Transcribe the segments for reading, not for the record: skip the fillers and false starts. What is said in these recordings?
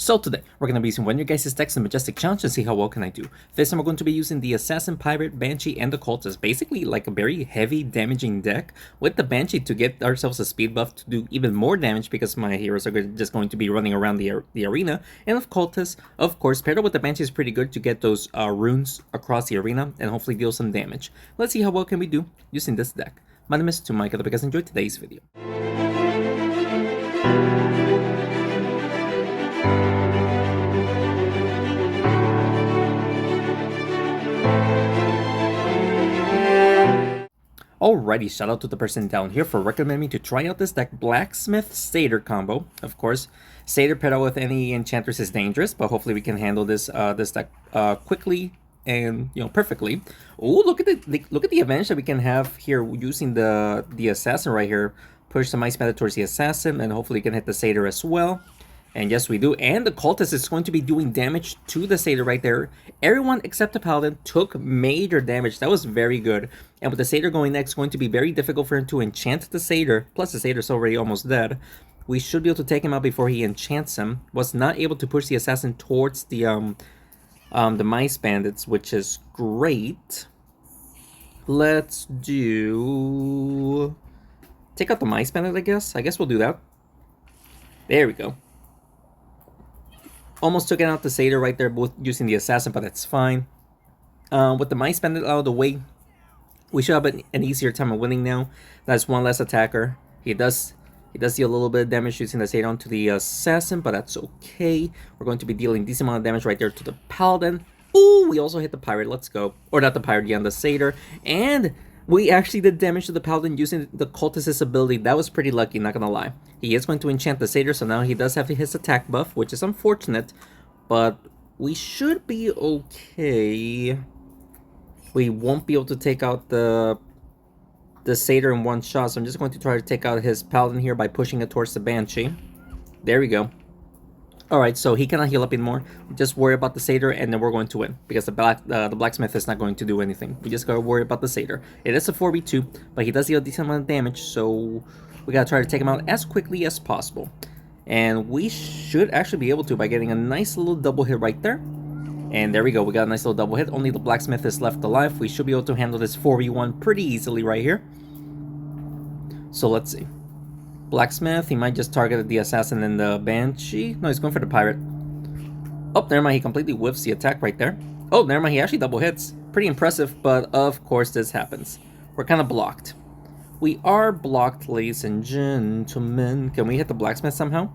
So today, we're going to be using one of your guys' decks in Majestic Challenge and see how well can I do. This time we're going to be using the Assassin, Pirate, Banshee, and the Cultist. Basically like a very heavy damaging deck with the Banshee to get ourselves a speed buff to do even more damage because my heroes are just going to be running around the arena. And of Cultist, of course, paired up with the Banshee is pretty good to get those runes across the arena and hopefully deal some damage. Let's see how well can we do using this deck. My name is Mike. I hope you guys enjoyed today's video. Alrighty, shout out to the person down here for recommending me to try out this deck, Blacksmith Satyr combo. Of course, Satyr paired out with any Enchantress is dangerous, but hopefully we can handle this this deck quickly and perfectly. Oh, look at the advantage that we can have here using the Assassin right here. Push some Ice Matter towards the Assassin, and hopefully we can hit the Satyr as well. And yes, we do. And the Cultist is going to be doing damage to the Satyr right there. Everyone except the Paladin took major damage. That was very good. And with the Satyr going next, it's going to be very difficult for him to enchant the Satyr. Plus, the Satyr's already almost dead. We should be able to take him out before he enchants him. Was not able to push the Assassin towards the Mice Bandits, which is great. Let's do... take out the Mice Bandit, I guess. I guess we'll do that. There we go. Almost took out the Satyr right there, both using the Assassin, but that's fine. With the Mice Bandit out of the way, we should have an easier time of winning now. That's one less attacker. He does deal a little bit of damage using the Satyr onto the Assassin, but that's okay. We're going to be dealing a decent amount of damage right there to the Paladin. Ooh, we also hit the Pirate. Let's go. Or not the Pirate, yeah, the Satyr. And we actually did damage to the Paladin using the Cultist's ability. That was pretty lucky, not gonna lie. He is going to enchant the Satyr, so now he does have his attack buff, which is unfortunate. But we should be okay. We won't be able to take out the Satyr in one shot, so I'm just going to try to take out his Paladin here by pushing it towards the Banshee. There we go. Alright, so he cannot heal up anymore. Just worry about the Satyr, and then we're going to win. Because the Blacksmith is not going to do anything. We just gotta worry about the Satyr. It is a 4v2, but he does deal a decent amount of damage, so we gotta try to take him out as quickly as possible. And we should actually be able to by getting a nice little double hit right there. And there we go, we got a nice little double hit. Only the Blacksmith is left alive. We should be able to handle this 4v1 pretty easily right here. So let's see. Blacksmith, he might just target the Assassin and the Banshee. No, he's going for the Pirate. Oh, never mind, he completely whiffs the attack right there. Oh, never mind, he actually double hits. Pretty impressive, but of course this happens. We're kind of blocked. We are blocked, ladies and gentlemen. Can we hit the Blacksmith somehow?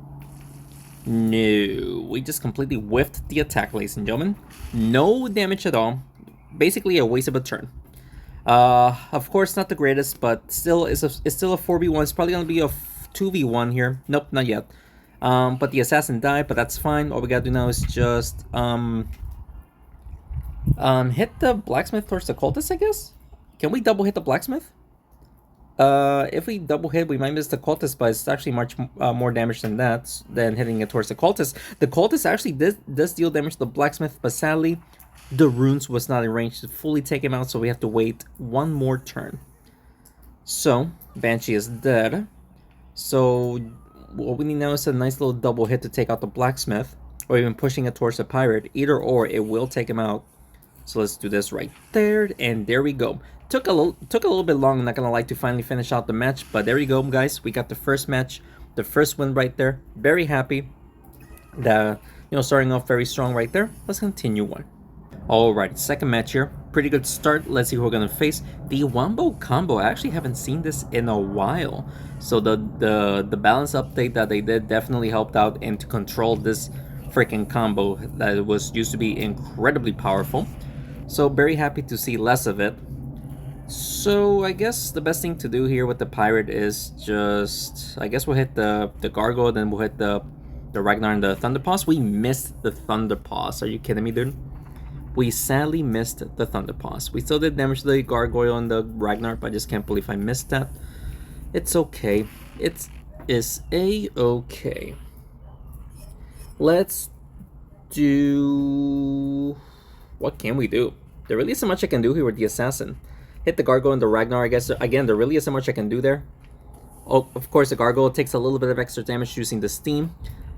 No, we just completely whiffed the attack, ladies and gentlemen. No damage at all. Basically a waste of a turn. Of course not the greatest, but still it's still a 4v1. It's probably gonna be a 2v1 here. Nope, not yet. But the Assassin died, but that's fine. All we gotta do now is just hit the Blacksmith towards the Cultist, I guess? Can we double hit the Blacksmith? If we double hit, we might miss the Cultist, but it's actually much more damage than that, than hitting it towards the Cultist. The Cultist actually does deal damage to the Blacksmith, but sadly, the runes was not in range to fully take him out, so we have to wait one more turn. So, Banshee is dead. So, what we need now is a nice little double hit to take out the Blacksmith, or even pushing it towards the Pirate. Either or, it will take him out. So let's do this right there, and there we go. Took a little bit long, not gonna lie, to finally finish out the match, but there we go, guys. We got the first match, the first win right there. Very happy. Starting off very strong right there. Let's continue on. Alright, second match here. Pretty good start. Let's see who we're gonna face. The Wombo combo. I actually haven't seen this in a while. So the balance update that they did definitely helped out and to control this freaking combo that was used to be incredibly powerful. So very happy to see less of it. So I guess the best thing to do here with the Pirate is just, I guess we'll hit the Gargoyle, then we'll hit the Ragnar and the Thunderpaws. We missed the Thunderpaws. Are you kidding me, dude? We sadly missed the Thunderpaws. We still did damage to the Gargoyle and the Ragnar, but I just can't believe I missed that. It's okay. It is a-okay. Let's do... what can we do? There really isn't much I can do here with the Assassin. Hit the Gargoyle and the Ragnar, I guess. Again, there really isn't much I can do there. Oh, of course, the Gargoyle takes a little bit of extra damage using the Steam.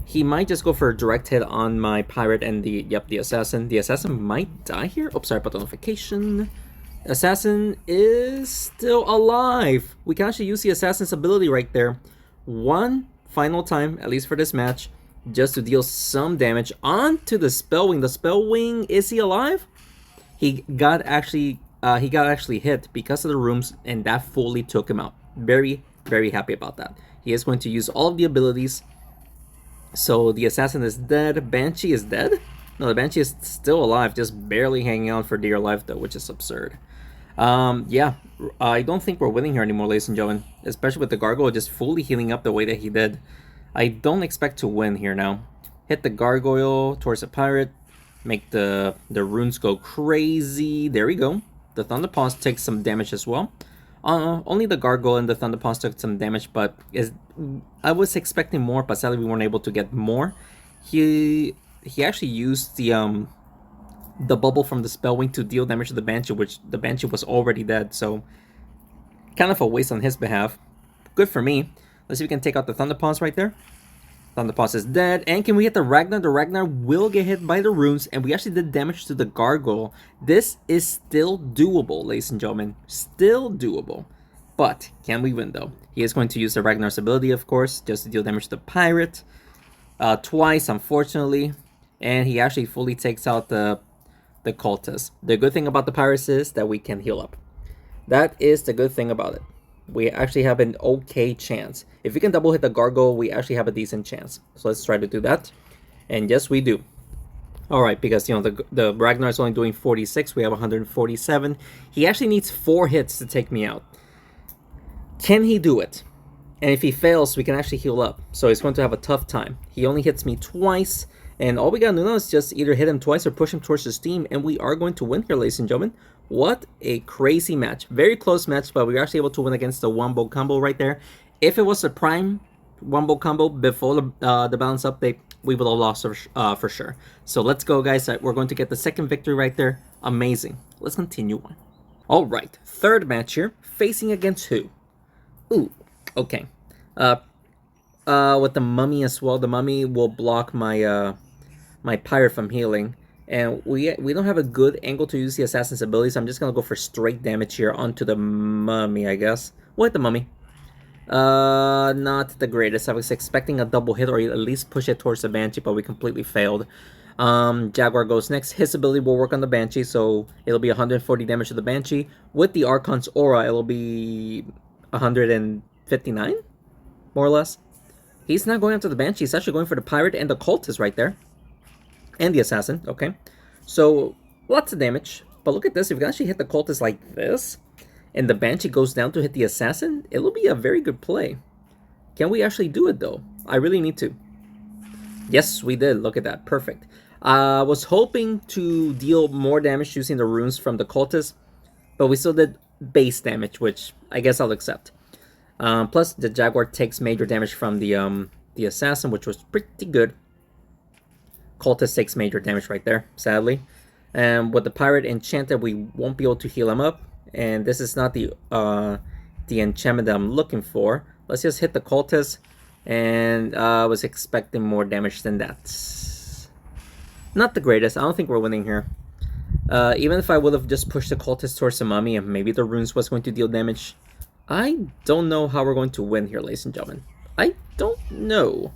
He might just go for a direct hit on my pirate and the assassin. The assassin might die here. Oops, sorry about the notification. Assassin is still alive. We can actually use the assassin's ability right there. One final time, at least for this match, just to deal some damage onto the Spellwing. The Spellwing, is he alive? He got actually hit because of the rooms, and that fully took him out. Very, very happy about that. He is going to use all of the abilities. So the assassin is dead. Banshee is dead? No, the Banshee is still alive, just barely hanging on for dear life though, which is absurd. Yeah, I don't think we're winning here anymore, ladies and gentlemen. Especially with the Gargoyle just fully healing up the way that he did. I don't expect to win here now. Hit the Gargoyle towards the Pirate. Make the runes go crazy. There we go. The Thunder Paws takes some damage as well. Only the Gargoyle and the Thunder Paws took some damage, but I was expecting more, but sadly we weren't able to get more. He actually used the bubble from the Spellwing to deal damage to the Banshee, which the Banshee was already dead, so kind of a waste on his behalf. Good for me. Let's see if we can take out the Thunder Paws right there. Thunder Paws is dead. And can we hit the Ragnar? The Ragnar will get hit by the runes, and we actually did damage to the Gargoyle. This is still doable, ladies and gentlemen. Still doable. But can we win, though? He is going to use the Ragnar's ability, of course, just to deal damage to the Pirate. Twice, unfortunately. And he actually fully takes out the Cultist. The good thing about the Pirates is that we can heal up. That is the good thing about it. We actually have an okay chance. If we can double hit the Gargoyle, we actually have a decent chance. So let's try to do that. And yes, we do. Alright, because, you know, the Ragnar is only doing 46. We have 147. He actually needs 4 hits to take me out. Can he do it? And if he fails, we can actually heal up. So he's going to have a tough time. He only hits me twice. And all we gotta do now is just either hit him twice or push him towards the steam. And we are going to win here, ladies and gentlemen. What a crazy match. Very close match, but we were actually able to win against the Wombo combo right there. If it was a prime Wombo combo before the balance update, we would have lost for sure. So let's go, guys. We're going to get the second victory right there. Amazing. Let's continue on. All right, third match here. Facing against who? Ooh, okay. With the Mummy as well. The Mummy will block my my Pirate from healing. And we don't have a good angle to use the Assassin's ability, so I'm just going to go for straight damage here onto the Mummy, I guess. What, the Mummy? Not the greatest. I was expecting a double hit or at least push it towards the Banshee, but we completely failed. Jaguar goes next. His ability will work on the Banshee, so it'll be 140 damage to the Banshee. With the Archon's Aura, it'll be 159, more or less. He's not going after the Banshee. He's actually going for the Pirate and the Cultist right there. And the Assassin, okay. So, lots of damage. But look at this, if we can actually hit the Cultist like this, and the Banshee goes down to hit the Assassin, it'll be a very good play. Can we actually do it, though? I really need to. Yes, we did. Look at that. Perfect. I was hoping to deal more damage using the runes from the Cultist, but we still did base damage, which I guess I'll accept. Plus, the Jaguar takes major damage from the Assassin, which was pretty good. Cultist takes major damage right there, sadly. And with the Pirate Enchanted, we won't be able to heal him up. And this is not the enchantment that I'm looking for. Let's just hit the Cultist. And I was expecting more damage than that. Not the greatest. I don't think we're winning here. Even if I would have just pushed the Cultist towards the Mummy and maybe the runes was going to deal damage, I don't know how we're going to win here, ladies and gentlemen. I don't know.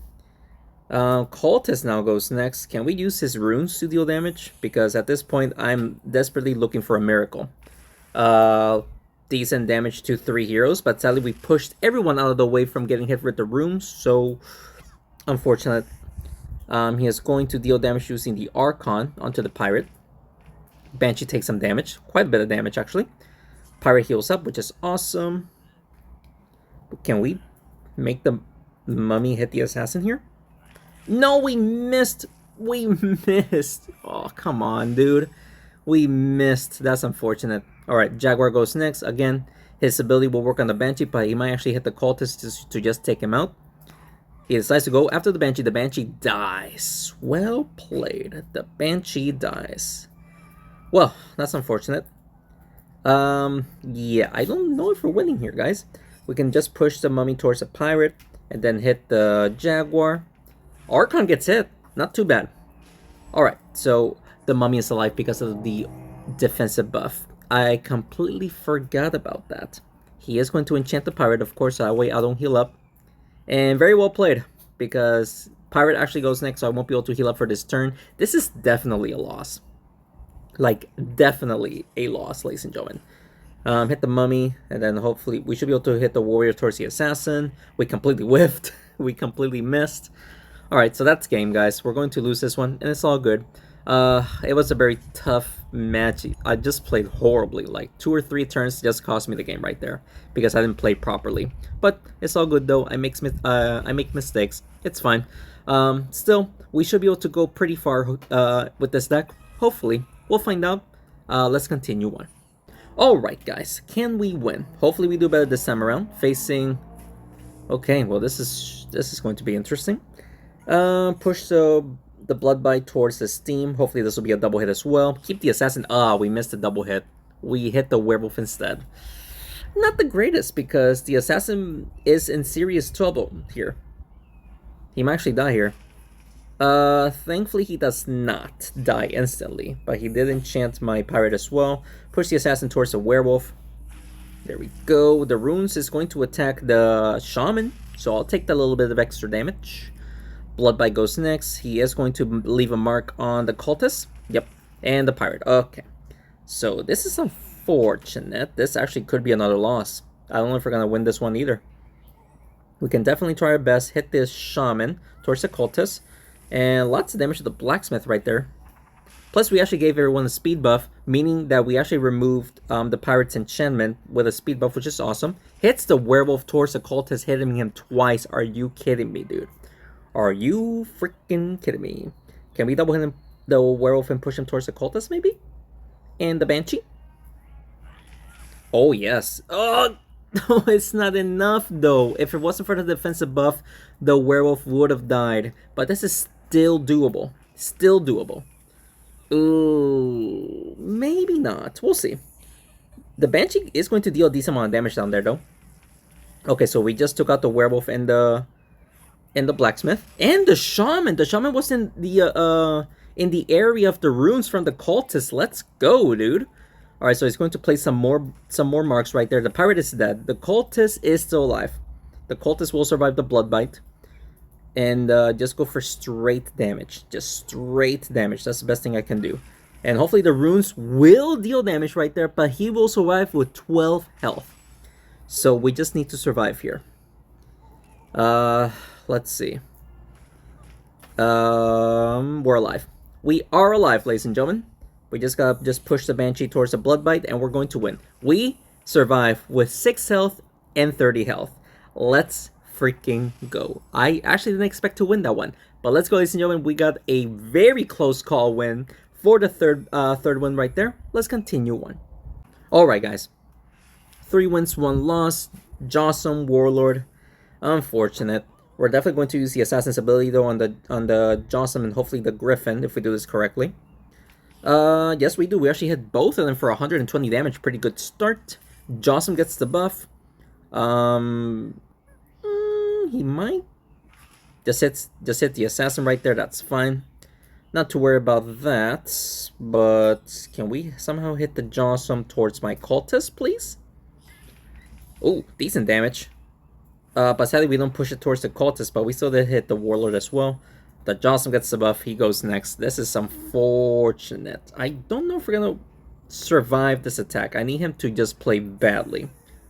Cultist now goes next. Can we use his runes to deal damage? Because at this point, I'm desperately looking for a miracle. Decent damage to 3 heroes, but sadly we pushed everyone out of the way from getting hit with the runes, so unfortunate. He is going to deal damage using the Archon onto the Pirate. Banshee takes some damage, quite a bit of damage actually. Pirate heals up, which is awesome. Can we make the Mummy hit the Assassin here? No, we missed. We missed. Oh, come on, dude. We missed. That's unfortunate. Alright, Jaguar goes next. Again, his ability will work on the Banshee, but he might actually hit the Cultist to just take him out. He decides to go after the Banshee. The Banshee dies. Well played. The Banshee dies. Well, that's unfortunate. Yeah, I don't know if we're winning here, guys. We can just push the Mummy towards the Pirate and then hit the Jaguar. Archon gets hit. Not too bad. Alright, so the mummy is alive because of the defensive buff. I completely forgot about that. He is going to enchant the pirate, of course, so that way I don't heal up. And very well played, because pirate actually goes next, so I won't be able to heal up for this turn. This is definitely a loss. Like, definitely a loss, ladies and gentlemen. Hit the mummy, and then hopefully we should be able to hit the warrior towards the assassin. We completely whiffed. We completely missed. Alright, so that's game, guys. We're going to lose this one, and it's all good. It was a very tough match. I just played horribly. Like, 2 or 3 turns just cost me the game right there, because I didn't play properly. But it's all good, though. I make mistakes. It's fine. Still, we should be able to go pretty far with this deck. Hopefully. We'll find out. Let's continue on. Alright, guys. Can we win? Hopefully we do better this time around. Facing... Okay, well, this is going to be interesting. Push the blood bite towards the steam. Hopefully this will be a double hit as well. Keep the assassin. We missed the double hit. We hit the werewolf instead. Not the greatest, because the assassin is in serious trouble here. He might actually die here. Thankfully he does not die instantly, but he did enchant my pirate as well. Push the assassin towards the werewolf. There we go. The runes is going to attack the shaman, so I'll take that little bit of extra damage. Bloodbite goes next. He is going to leave a mark on the cultist. Yep, and the pirate. Okay, so this is unfortunate. This actually could be another loss. I don't know if we're gonna win this one either. We can definitely try our best. Hit this shaman towards the cultist. And lots of damage to the blacksmith right there. Plus, we actually gave everyone a speed buff, meaning that we actually removed the pirate's enchantment with a speed buff, which is awesome. Hits the werewolf towards the cultist, hitting him twice. Are you kidding me, dude? Are you freaking kidding me? Can we double hit him, the werewolf, and push him towards the cultist, maybe? And the banshee? Oh, yes. Oh, no, it's not enough, though. If it wasn't for the defensive buff, the werewolf would have died. But this is still doable. Still doable. Ooh, maybe not. We'll see. The banshee is going to deal a decent amount of damage down there, though. Okay, so we just took out the werewolf and the blacksmith and the shaman. The shaman was in the area of the runes from the cultists. Let's go, dude. All right, so he's going to place some more marks right there. The pirate is dead. The cultist is still alive. The cultist will survive the blood bite. And just go for straight damage. Just straight damage. That's the best thing I can do. And hopefully the runes will deal damage right there, but he will survive with 12 health. So we just need to survive here. Let's see. We're alive. We are alive, ladies and gentlemen. We just gotta push the banshee towards the blood bite, and we're going to win. We survive with 6 health and 30 health. Let's freaking go. I actually didn't expect to win that one, but let's go, ladies and gentlemen. We got a very close call win for the third win right there. Let's continue on. All right, guys. 3 wins, 1 loss. Jawsome Warlord. Unfortunate. We're definitely going to use the assassin's ability though on the Jawsome and hopefully the Griffin if we do this correctly. Yes, we do. We actually hit both of them for 120 damage. Pretty good start. Jawsome gets the buff. He might just hit the assassin right there. That's fine. Not to worry about that. But can we somehow hit the Jawsome towards my cultist, please? Oh, decent damage. But sadly we don't push it towards the cultist, but we still did hit the warlord as well. The Jawsome gets the buff. He goes next. This is unfortunate. I don't know if we're gonna survive this attack. I need him to just play badly.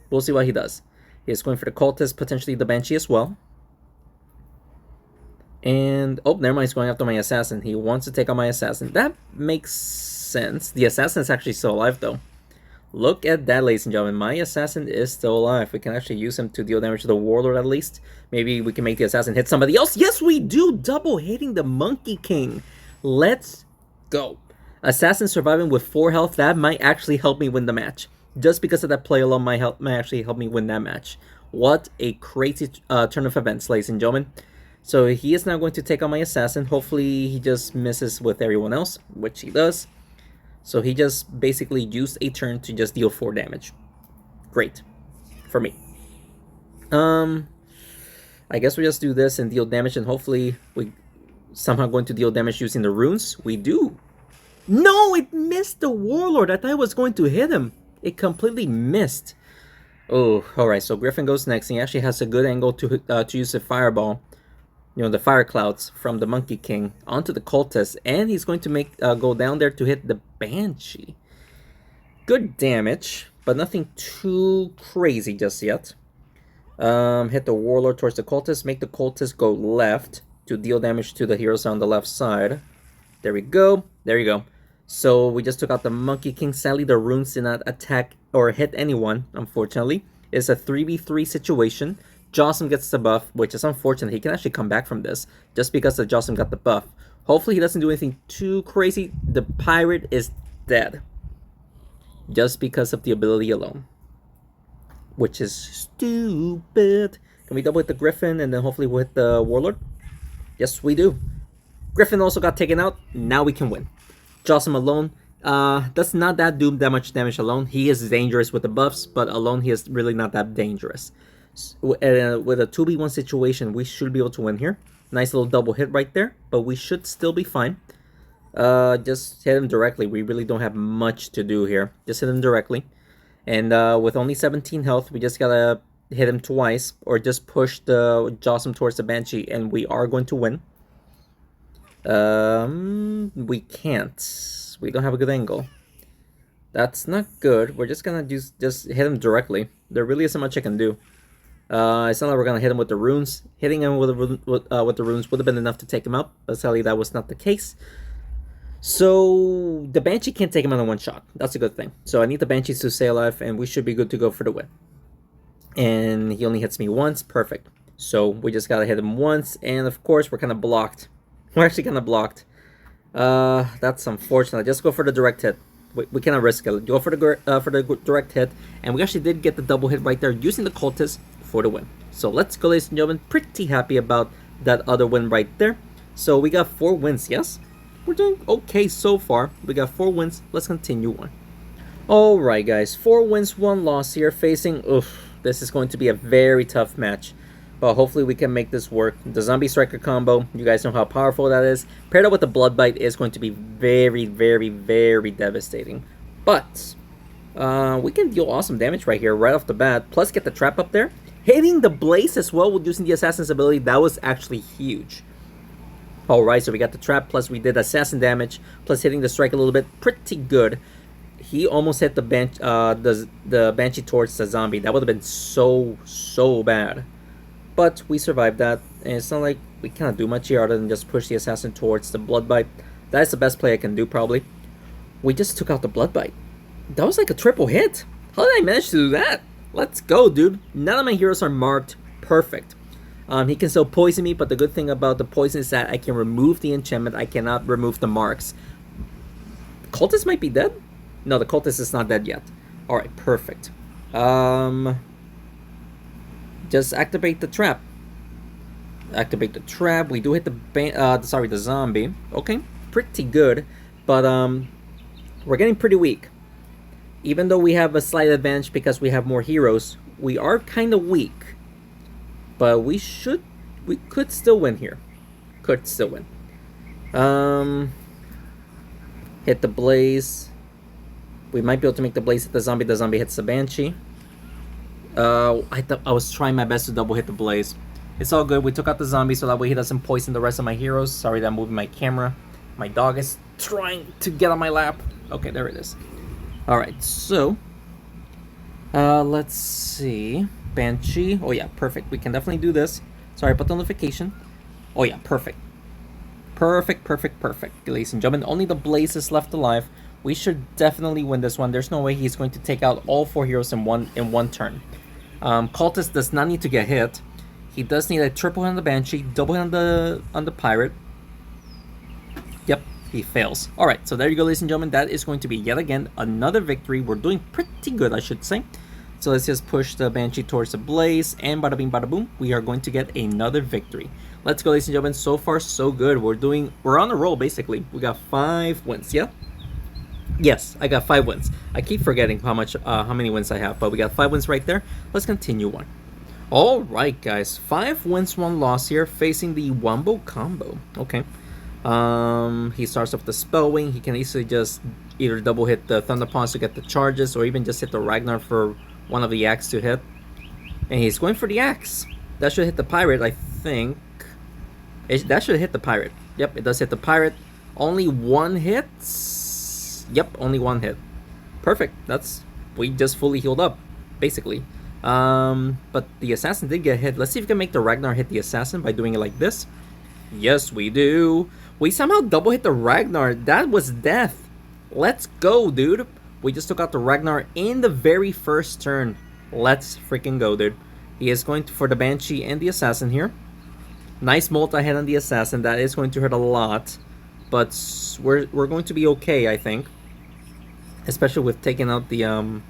We'll see what he does. He's going for the cultist, potentially the banshee as well. And oh, never mind. He's going after my assassin. He wants to take on my assassin. That makes sense. The assassin is actually still alive though. Look at that, ladies and gentlemen. My assassin is still alive. We can actually use him to deal damage to the warlord at least. Maybe we can make the assassin hit somebody else. Yes, we do! Double hitting the Monkey King. Let's go. Assassin surviving with 4 health. That might actually help me win the match. Just because of that play alone might actually help me win that match. What a crazy turn of events, ladies and gentlemen. So he is now going to take on my assassin. Hopefully he just misses with everyone else, which he does. So he just basically used a turn to just deal 4 damage. Great. For me. I guess we just do this and deal damage, and hopefully we somehow going to deal damage using the runes. We do. No, it missed the Warlord. I thought it was going to hit him. It completely missed. Oh, alright, so Griffin goes next. He actually has a good angle to use the fireball. You know, the fire clouds from the Monkey King onto the cultist. And he's going to make go down there to hit the Banshee. Good damage, but nothing too crazy just yet. Hit the Warlord towards the cultist. Make the cultist go left to deal damage to the heroes on the left side. There we go. There you go. So we just took out the Monkey King. Sadly, the runes did not attack or hit anyone, unfortunately. It's a 3v3 situation. Jocelyn gets the buff, which is unfortunate. He can actually come back from this just because the Jocelyn got the buff. Hopefully he doesn't do anything too crazy. The pirate is dead. Just because of the ability alone. Which is stupid. Can we double hit the Griffin and then hopefully we'll hit the Warlord? Yes, we do. Griffin also got taken out. Now we can win. Jocelyn alone does not do that much damage alone. He is dangerous with the buffs, but alone he is really not that dangerous. With a 2v1 situation, we should be able to win here. Nice little double hit right there, but we should still be fine. Just hit him directly. We really don't have much to do here. Just hit him directly. And with only 17 health, we just gotta hit him twice, or just push the Jocelyn towards the Banshee, and we are going to win. We can't. We don't have a good angle. That's not good. We're just gonna just hit him directly. There really isn't much I can do. It's not like we're gonna hit him with the runes. Hitting him with the runes would have been enough to take him out, but sadly that was not the case. So the Banshee can't take him out in one shot. That's a good thing. So I need the Banshees to stay alive, and we should be good to go for the win. And he only hits me once. Perfect. So we just gotta hit him once, and of course we're kind of blocked. We're actually kind of blocked. That's unfortunate. Just go for the direct hit. We cannot risk it. Go for the direct hit, and we actually did get the double hit right there using the cultist for the win. So let's go, ladies and gentlemen. Pretty happy about that other win right there. So we got 4 wins. Yes, we're doing okay so far. We got 4 wins. Let's continue on. All right, guys. 4 wins, 1 loss here. Facing. This is going to be a very tough match. But hopefully we can make this work. The Zombie Striker combo, you guys know how powerful that is. Paired up with the Blood Bite is going to be very, very, very devastating. But we can deal awesome damage right here, right off the bat. Plus get the trap up there. Hitting the Blaze as well with using the Assassin's ability, that was actually huge. Alright, so we got the trap, plus we did Assassin damage, plus hitting the strike a little bit. Pretty good. He almost hit the Banshee towards the zombie. That would have been so bad. But we survived that, and it's not like we cannot do much here other than just push the Assassin towards the Blood Bite. That is the best play I can do, probably. We just took out the Blood Bite. That was like a triple hit. How did I manage to do that? Let's go, dude. None of my heroes are marked perfect. He can still poison me, but the good thing about the poison is that I can remove the enchantment. I cannot remove the marks. Cultist might be dead? No, the Cultist is not dead yet. Alright, perfect. Just activate the trap. Activate the trap. We do hit the zombie. Okay, pretty good, but we're getting pretty weak. Even though we have a slight advantage because we have more heroes, we are kind of weak. But we could still win here. Could still win. Hit the Blaze. We might be able to make the Blaze hit the zombie. The zombie hits the Banshee. I was trying my best to double hit the Blaze. It's all good. We took out the zombie so that way he doesn't poison the rest of my heroes. Sorry that I'm moving my camera. My dog is trying to get on my lap. Okay, there it is. Alright, so let's see. Banshee. Oh yeah, perfect. We can definitely do this. Sorry about the notification. Oh yeah, perfect. Perfect. Ladies and gentlemen, only the Blaze is left alive. We should definitely win this one. There's no way he's going to take out all 4 heroes in one turn. Cultist does not need to get hit. He does need a triple hit on the Banshee, double hit on the Pirate. Yep, he fails. Alright, so there you go, ladies and gentlemen. That is going to be yet again another victory. We're doing pretty good, I should say. So let's just push the Banshee towards the Blaze, and bada bing bada boom, we are going to get another victory. Let's go, ladies and gentlemen. So far, so good. We're on a roll, basically. We got 5 wins, yeah? Yes, I got 5 wins. I keep forgetting how many wins I have, but we got 5 wins right there. Let's continue on. Alright, guys. 5 wins, 1 loss here, facing the Wombo combo. Okay. He starts off the spell wing. He can easily just either double hit the Thunder Pawns to get the charges, or even just hit the Ragnar for one of the axe to hit. And he's going for the axe. That should hit the pirate, I think. That should hit the pirate. Yep, it does hit the pirate. Only one hit. Yep, only one hit. Perfect. We just fully healed up, basically. But the assassin did get hit. Let's see if we can make the Ragnar hit the assassin by doing it like this. Yes, we do. We somehow double hit the Ragnar. That was death. Let's go, dude. We just took out the Ragnar in the very first turn. Let's freaking go, dude. He is going for the Banshee and the Assassin here. Nice multi-hit on the Assassin. That is going to hurt a lot. But we're going to be okay, I think. Especially with taking out the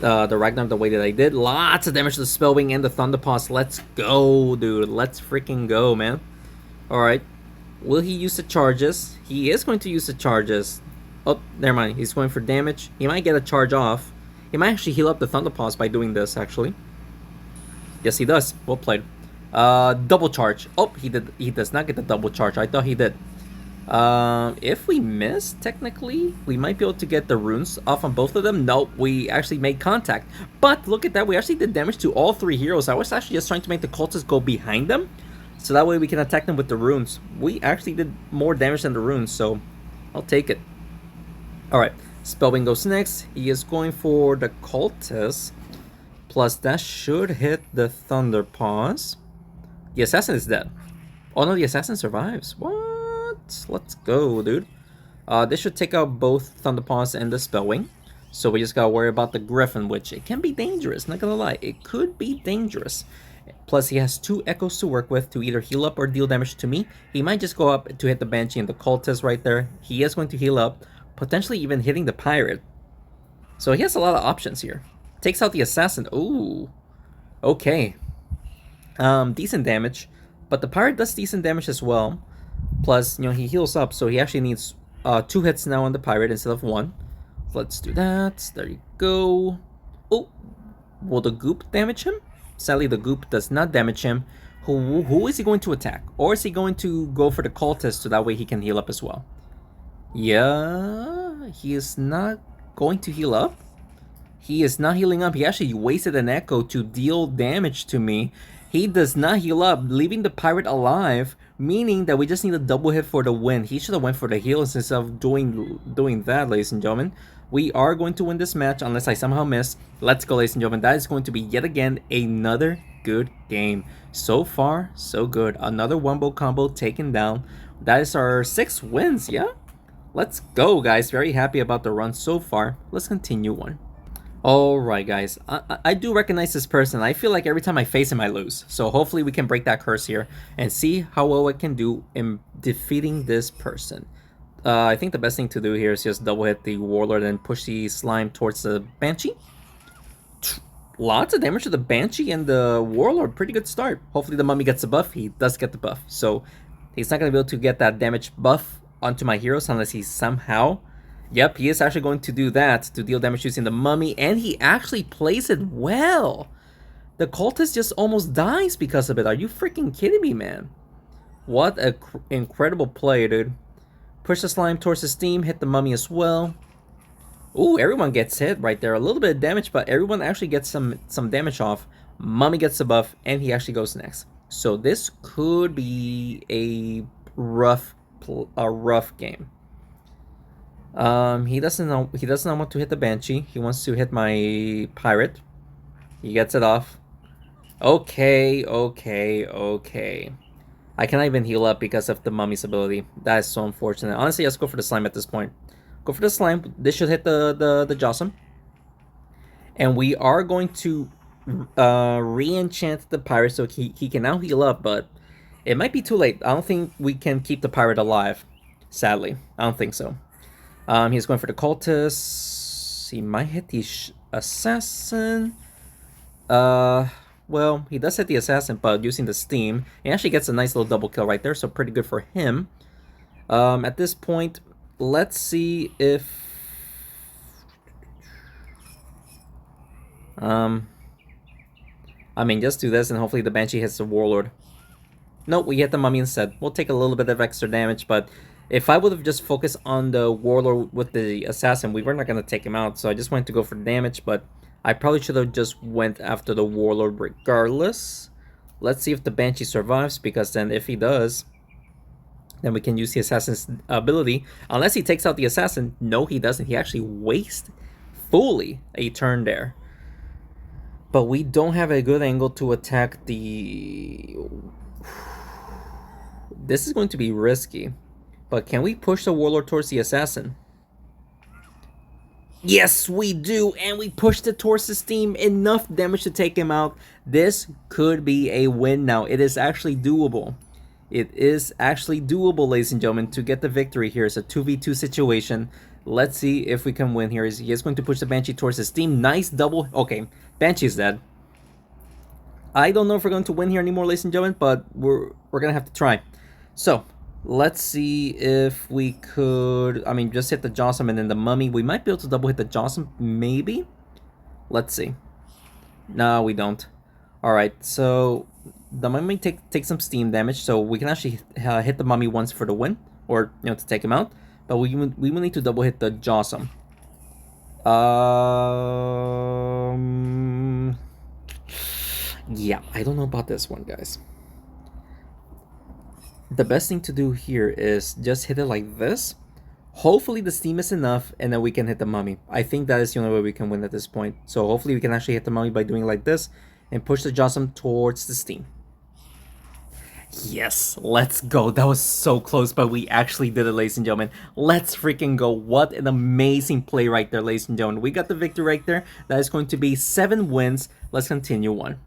Ragnar the way that I did. Lots of damage to the Spellwing and the Thunderpaws. Let's go, dude. Let's freaking go, man. Alright. Will he use the charges? He is going to use the charges. Oh, never mind. He's going for damage. He might get a charge off. He might actually heal up the Thunderpaws by doing this, actually. Yes, he does. Well played. Double charge. Oh, he did. He does not get the double charge. I thought he did. If we miss, technically, we might be able to get the runes off on both of them. Nope, we actually made contact. But look at that, we actually did damage to all three heroes. I was actually just trying to make the cultists go behind them, so that way we can attack them with the runes. We actually did more damage than the runes, so I'll take it. Alright, Spellwing goes next. He is going for the cultists. Plus, that should hit the Thunderpaws. The assassin is dead. Oh no, the assassin survives. What? Let's go, dude. This should take out both Thunderpaws and the Spellwing. So we just gotta worry about the Griffin, which it can be dangerous, not gonna lie. It could be dangerous. Plus, he has 2 Echoes to work with to either heal up or deal damage to me. He might just go up to hit the Banshee and the Cultist right there. He is going to heal up, potentially even hitting the Pirate. So he has a lot of options here. Takes out the Assassin. Ooh. Okay. Decent damage. But the Pirate does decent damage as well. Plus, he heals up, so he actually needs 2 hits now on the Pirate instead of 1. Let's do that. There you go. Oh, will the Goop damage him? Sadly, the Goop does not damage him. Who is he going to attack? Or is he going to go for the Cultist so that way he can heal up as well? Yeah, he is not going to heal up. He is not healing up. He actually wasted an Echo to deal damage to me. He does not heal up, leaving the Pirate alive, meaning that we just need a double hit for the win. He should have went for the heals instead of doing that, ladies and gentlemen. We are going to win this match unless I somehow miss. Let's go, ladies and gentlemen. That is going to be yet again another good game. So far, so good. Another wombo combo taken down. That is our 6 wins, yeah? Let's go, guys. Very happy about the run so far. Let's continue on. Alright guys, I do recognize this person. I feel like every time I face him I lose. So hopefully we can break that curse here and see how well I can do in defeating this person. I think the best thing to do here is just double hit the Warlord and push the slime towards the Banshee. Lots of damage to the Banshee and the Warlord. Pretty good start. Hopefully the Mummy gets the buff. He does get the buff. So he's not going to be able to get that damage buff onto my heroes unless he somehow... Yep, he is actually going to do that to deal damage using the Mummy, and he actually plays it well. The Cultist just almost dies because of it. Are you freaking kidding me, man? What a incredible play, dude. Push the slime towards the steam, hit the Mummy as well. Ooh, everyone gets hit right there. A little bit of damage, but everyone actually gets some damage off. Mummy gets the buff, and he actually goes next. So this could be a rough game. He doesn't want to hit the Banshee. He wants to hit my Pirate. He gets it off. Okay. I cannot even heal up because of the Mummy's ability. That is so unfortunate. Honestly, let's go for the slime at this point. Go for the slime. This should hit the Jossum. And we are going to re-enchant the Pirate so he can now heal up, but it might be too late. I don't think we can keep the Pirate alive. Sadly, I don't think so. He's going for the Cultist. He might hit the Assassin. Well, he does hit the Assassin, but using the Steam. He actually gets a nice little double kill right there, so pretty good for him. At this point, let's see if... I mean, just do this, and hopefully the Banshee hits the Warlord. No, we hit the mummy instead. We'll take a little bit of extra damage, but if I would have just focused on the warlord with the assassin, we were not going to take him out. So I just wanted to go for damage, but I probably should have just went after the warlord regardless. Let's see if the banshee survives, because then if he does, then we can use the assassin's ability. Unless he takes out the assassin. No, he doesn't. He actually wastes fully a turn there. But we don't have a good angle to attack the... This is going to be risky. But can we push the warlord towards the assassin? Yes, we do. And we pushed it towards the steam. Enough damage to take him out. This could be a win now. It is actually doable. It is actually doable, ladies and gentlemen, to get the victory here. It's a 2v2 situation. Let's see if we can win here. He is going to push the Banshee towards the steam. Nice double. Okay, Banshee's dead. I don't know if we're going to win here anymore, ladies and gentlemen, but we're going to have to try. So, let's see if we could... I mean, just hit the Jossum and then the Mummy. We might be able to double hit the Jossum, maybe? Let's see. No, we don't. Alright, so... The Mummy take some steam damage, so we can actually hit the Mummy once for the win, or to take him out. But we will need to double hit the Jossum. Yeah, I don't know about this one, guys. The best thing to do here is just hit it like this. Hopefully the steam is enough, and then we can hit the Mummy. I think that is the only way we can win at this point. So hopefully we can actually hit the Mummy by doing like this, and push the Jossum towards the steam. Yes, let's go. That was so close, but we actually did it, ladies and gentlemen. Let's freaking go. What an amazing play right there, ladies and gentlemen. We got the victory right there. That is going to be 7 wins. Let's continue on.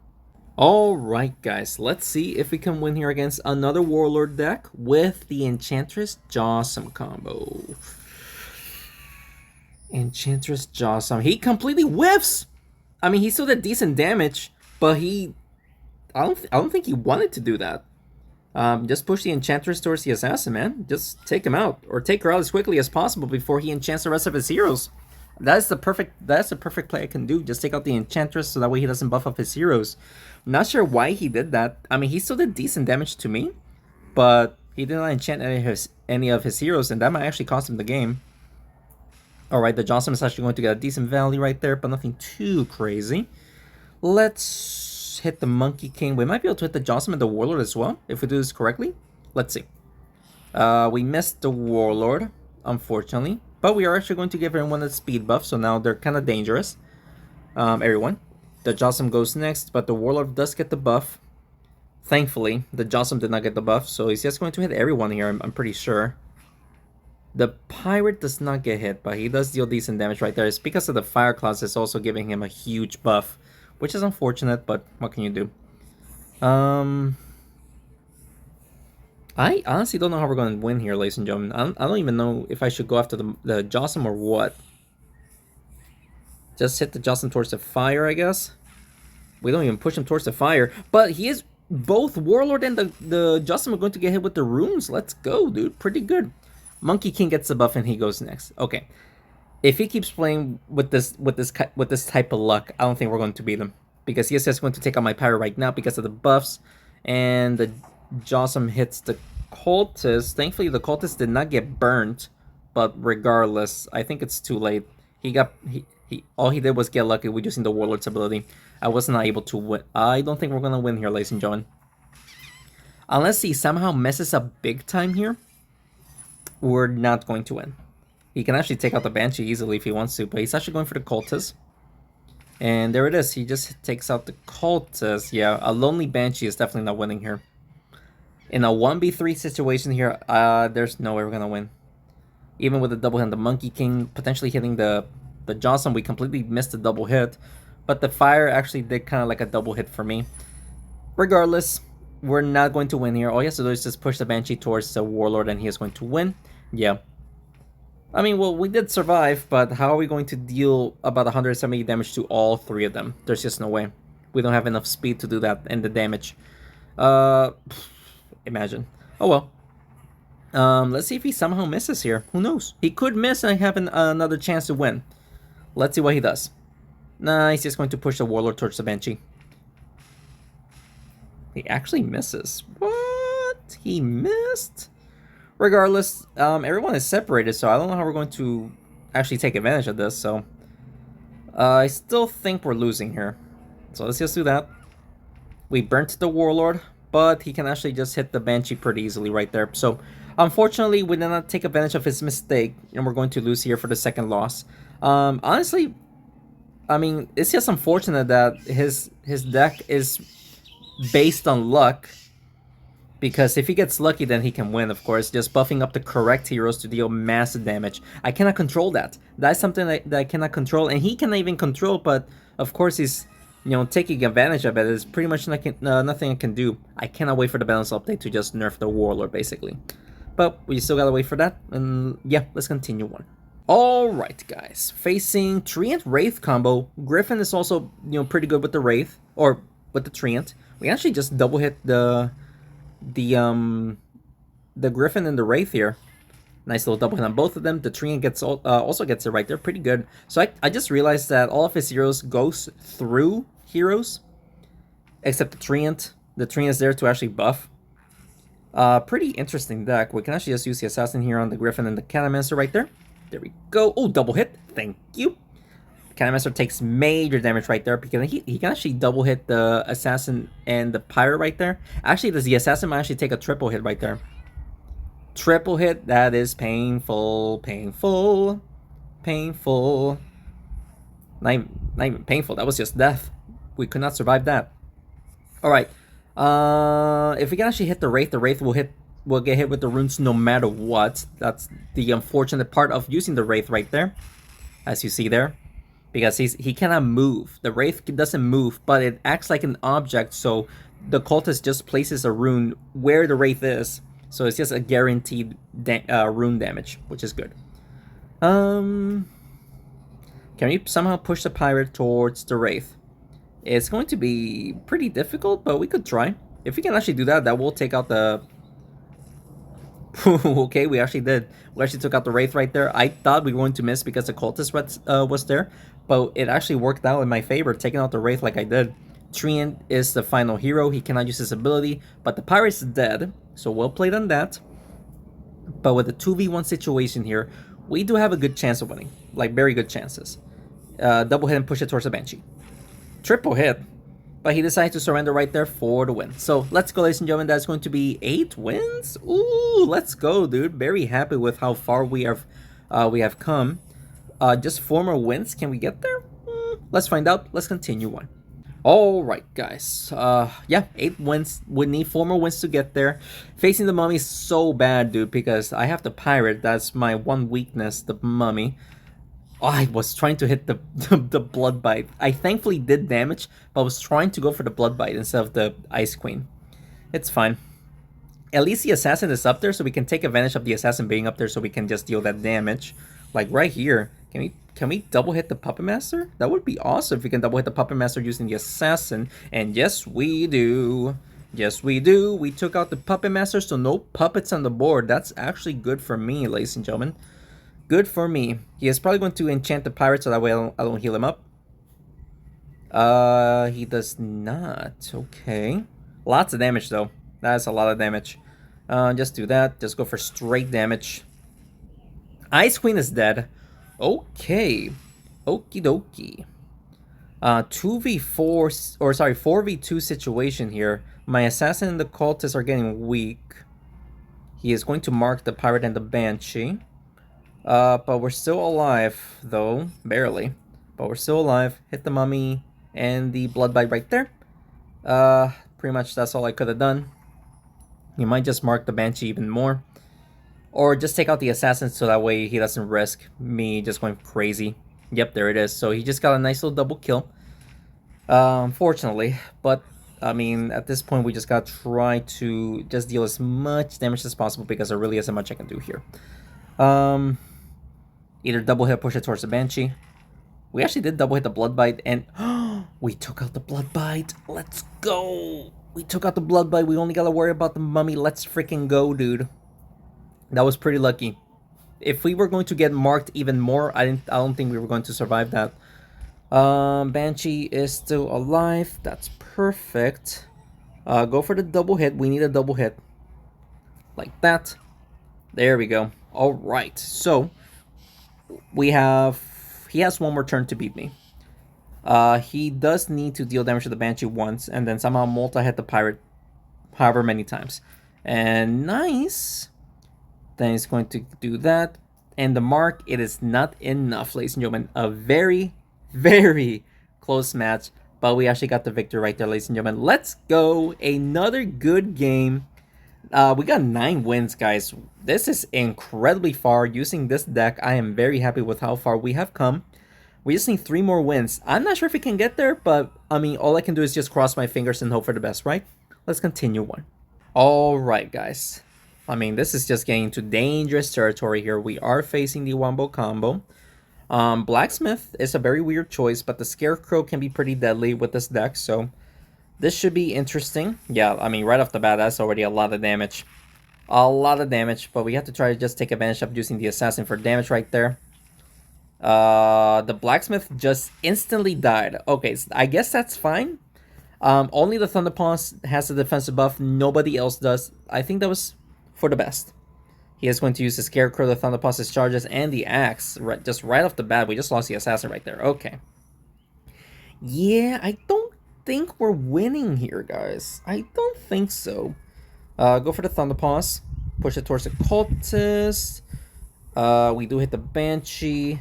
Alright, guys. Let's see if we can win here against another Warlord deck with the Enchantress Jossum combo. Enchantress Jossum. He completely whiffs! I mean, he still did decent damage, but I don't think he wanted to do that. Just push the Enchantress towards the Assassin, man. Just take him out, or take her out as quickly as possible before he enchants the rest of his heroes. That's the perfect play I can do. Just take out the Enchantress so that way he doesn't buff up his heroes. I'm not sure why he did that. I mean, he still did decent damage to me, but he did not enchant any of his heroes, and that might actually cost him the game. Alright, the Jossum is actually going to get a decent value right there, but nothing too crazy. Let's hit the Monkey King. We might be able to hit the Jossum and the Warlord as well, if we do this correctly. Let's see. We missed the Warlord, unfortunately. But we are actually going to give everyone a speed buff, so now they're kind of dangerous. Everyone. The Jossum goes next, but the Warlord does get the buff. Thankfully, the Jossum did not get the buff, so he's just going to hit everyone here, I'm pretty sure. The Pirate does not get hit, but he does deal decent damage right there. It's because of the Fire Class is also giving him a huge buff, which is unfortunate, but what can you do? I honestly don't know how we're going to win here, ladies and gentlemen. I don't even know if I should go after the Jossum or what. Just hit the Jossum towards the fire, I guess. We don't even push him towards the fire. But he is... Both Warlord and the Jossum are going to get hit with the runes. Let's go, dude. Pretty good. Monkey King gets the buff and he goes next. Okay. If he keeps playing with this type of luck, I don't think we're going to beat him. Because he is just going to take out my Pirate right now because of the buffs. And the Jossum hits the Cultist. Thankfully, the Cultist did not get burnt. But regardless, I think it's too late. All he did was get lucky with using the Warlord's ability. I was not able to win. I don't think we're going to win here, ladies and gentlemen. Unless he somehow messes up big time here, we're not going to win. He can actually take out the Banshee easily if he wants to, but he's actually going for the Cultist. And there it is. He just takes out the Cultist. Yeah, a Lonely Banshee is definitely not winning here. In a 1v3 situation here, there's no way we're going to win. Even with the double hit, the Monkey King potentially hitting the Jossum, we completely missed the double hit. But the fire actually did kind of like a double hit for me. Regardless, we're not going to win here. All he has to do is just push the Banshee towards the Warlord and he is going to win. Yeah. I mean, well, we did survive, but how are we going to deal about 170 damage to all 3 of them? There's just no way. We don't have enough speed to do that and the damage. Imagine. Oh well. Let's see if he somehow misses here. Who knows? He could miss and have another chance to win. Let's see what he does. Nah, he's just going to push the Warlord towards the Banshee. He actually misses. What? He missed. Regardless, everyone is separated, so I don't know how we're going to actually take advantage of this. So I still think we're losing here. So let's just do that. We burnt the Warlord, but he can actually just hit the Banshee pretty easily right there. So unfortunately, we did not take advantage of his mistake, and we're going to lose here for the second loss. Honestly, I mean, it's just unfortunate that his deck is based on luck, because if he gets lucky, then he can win, of course, just buffing up the correct heroes to deal massive damage. I cannot control that. That's something that I cannot control, and he cannot even control, but of course he's, taking advantage of it. It's pretty much nothing I can do. I cannot wait for the balance update to just nerf the Warlord, basically. But we still gotta wait for that, and yeah, let's continue on. Alright, guys. Facing Treant Wraith combo. Griffin is also, pretty good with the Wraith, or with the Treant. We actually just double hit the Griffin and the Wraith here. Nice little double hit on both of them. The Treant also gets it right there, pretty good. So I just realized that all of his heroes goes through heroes, except the Treant. The Treant is there to actually buff. Pretty interesting deck. We can actually just use the Assassin here on the Griffin and the Cannonmancer right there. There we go. Oh, double hit. Thank you. Cannonmancer takes major damage right there because he can actually double hit the Assassin and the Pirate right there. Actually, the Assassin might actually take a triple hit right there. Triple hit, that is painful, painful, painful. Not even painful, that was just death. We could not survive that. Alright. If we can actually hit the Wraith will get hit with the runes no matter what. That's the unfortunate part of using the Wraith right there, as you see there. Because he cannot move. The Wraith doesn't move, but it acts like an object, so the cultist just places a rune where the Wraith is. So it's just a guaranteed rune damage, which is good. Can we somehow push the Pirate towards the Wraith? It's going to be pretty difficult, but we could try. If we can actually do that, that will take out the... Okay, we actually did. We actually took out the Wraith right there. I thought we were going to miss because the cultist was there, but it actually worked out in my favor, taking out the Wraith like I did. Treant is the final hero. He cannot use his ability, but the Pirate's dead, so well played on that. But with the 2v1 situation here, we do have a good chance of winning. Like, very good chances. Double hit and push it towards the Banshee. Triple hit, but he decided to surrender right there for the win. So let's go, ladies and gentlemen. That's going to be 8 wins. Ooh, let's go, dude. Very happy with how far we have come. Just 4 more wins. Can we get there? Let's find out. Let's continue on. Alright, guys. Yeah, 8 wins. We need 4 more wins to get there. Facing the Mummy is so bad, dude, because I have the Pirate. That's my one weakness, the Mummy. Oh, I was trying to hit the Blood Bite. I thankfully did damage, but I was trying to go for the Blood Bite instead of the Ice Queen. It's fine. At least the Assassin is up there, so we can take advantage of the Assassin being up there so we can just deal that damage. Like right here. Can we double hit the Puppet Master? That would be awesome if we can double hit the Puppet Master using the Assassin. And yes, we do. Yes, we do. We took out the Puppet Master, so no puppets on the board. That's actually good for me, ladies and gentlemen. Good for me. He is probably going to enchant the Pirate so that way I don't heal him up. He does not. Okay. Lots of damage, though. That's a lot of damage. Just do that. Just go for straight damage. Ice Queen is dead. Okay. Okie dokie. 2v4, or sorry, 4v2 situation here. My Assassin and the Cultist are getting weak. He is going to mark the Pirate and the Banshee. But we're still alive, though. Barely. But we're still alive. Hit the Mummy and the Blood Bite right there. Pretty much that's all I could have done. You might just mark the Banshee even more. Or just take out the Assassin so that way he doesn't risk me just going crazy. Yep, there it is. So he just got a nice little double kill. Unfortunately. But, I mean, at this point we just gotta try to just deal as much damage as possible because there really isn't much I can do here. Either double hit, push it towards the Banshee. We actually did double hit the Blood Bite, and we took out the Blood Bite. Let's go. We took out the Blood Bite. We only gotta worry about the Mummy. Let's freaking go, dude. That was pretty lucky. If we were going to get marked even more, I don't think we were going to survive that. Banshee is still alive. That's perfect. Go for the double hit. We need a double hit. like that. There we go. All right, so we have, he has one more turn to beat me. He does need to deal damage to the Banshee once, and then somehow multi-hit the Pirate however many times. And nice. Then he's going to do that. And the mark, it is not enough, ladies and gentlemen. A very, very close match. But we actually got the victory right there, ladies and gentlemen. Let's go. Another good game. We got 9 wins, guys. This is incredibly far. Using this deck, I am very happy with how far we have come. We just need 3 more wins. I'm not sure if we can get there, but I mean, all I can do is just cross my fingers and hope for the best, right? Let's continue on. Alright, guys. I mean, this is just getting into dangerous territory here. We are facing the Wombo combo. Blacksmith is a very weird choice, but the Scarecrow can be pretty deadly with this deck, so this should be interesting. Yeah, I mean, right off the bat, that's already a lot of damage. A lot of damage, but we have to try to just take advantage of using the Assassin for damage right there. The Blacksmith just instantly died. Okay, so I guess that's fine. Only the Thunderpaws has the defensive buff. Nobody else does. I think that was for the best. He is going to use the Scarecrow, the Thunderpaws' charges, and the Axe. Just right off the bat, we just lost the Assassin right there. Okay. Yeah, I don't think we're winning here, guys. I don't think so. Go for the Thunderpaws. Push it towards the Cultist. We do hit the Banshee.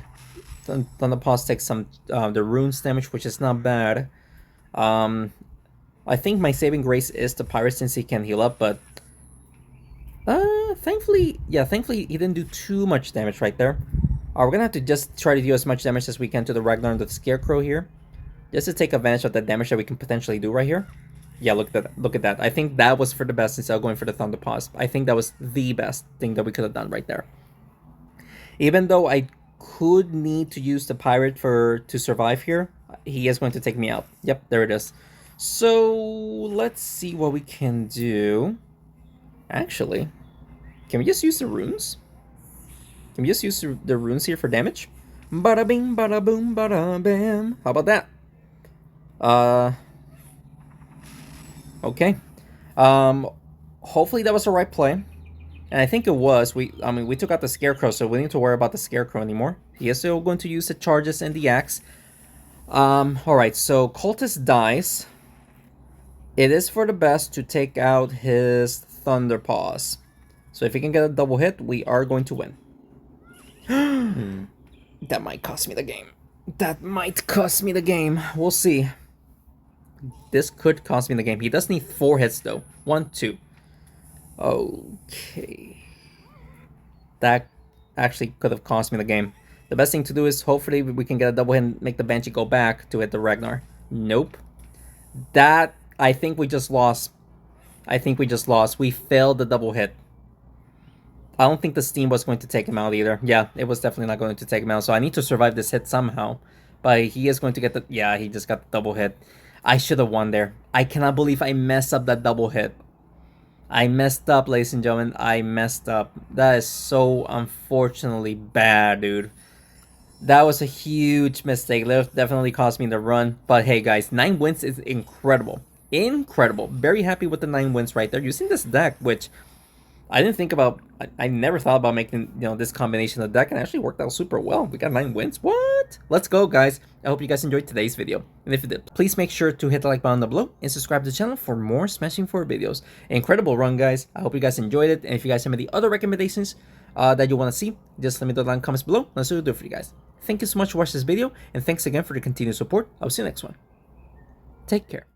Thunderpaws takes some the runes damage, which is not bad. I think my saving grace is the Pirate since he can heal up, but thankfully he didn't do too much damage right there. We're gonna have to just try to do as much damage as we can to the Ragnar and the Scarecrow here, just to take advantage of the damage that we can potentially do right here. Yeah, look at that. Look at that. I think that was for the best instead of going for the Thunderpaws. I think that was the best thing that we could have done right there. Even though I could need to use the Pirate to survive here, he is going to take me out. Yep, there it is. So let's see what we can do. Actually, can we just use the runes? Can we just use the runes here for damage? Bada bing, bada boom, bada bam. How about that? Okay. Hopefully that was the right play. And I think it was. We took out the Scarecrow, so we don't need to worry about the Scarecrow anymore. He is still going to use the charges and the axe. Alright, so Cultist dies. It is for the best to take out his Thunderpaws. So if he can get a double hit, we are going to win. That might cost me the game. That might cost me the game. We'll see. This could cost me the game. He does need 4 hits though. 1, 2. Okay. That actually could have cost me the game. The best thing to do is hopefully we can get a double hit and make the Banshee go back to hit the Ragnar. Nope. That, I think we just lost. I think we just lost. We failed the double hit. I don't think the Steam was going to take him out either. Yeah, it was definitely not going to take him out. So I need to survive this hit somehow. But he is going to get the... Yeah, he just got the double hit. I should have won there. I cannot believe I messed up that double hit. I messed up, ladies and gentlemen. I messed up. That is so unfortunately bad, dude. That was a huge mistake. That definitely cost me the run. But hey, guys, 9 wins is incredible. Incredible. Very happy with the 9 wins right there. Using this deck, which I didn't think about. I never thought about making, this combination of the deck, and it actually worked out super well. We got 9 wins. What? Let's go, guys. I hope you guys enjoyed today's video. And if you did, please make sure to hit the like button down below and subscribe to the channel for more Smashing 4 videos. Incredible run, guys. I hope you guys enjoyed it. And if you guys have any other recommendations that you want to see, just let me know down in the comments below. Let's do it for you guys. Thank you so much for watching this video, and thanks again for the continued support. I'll see you next one. Take care.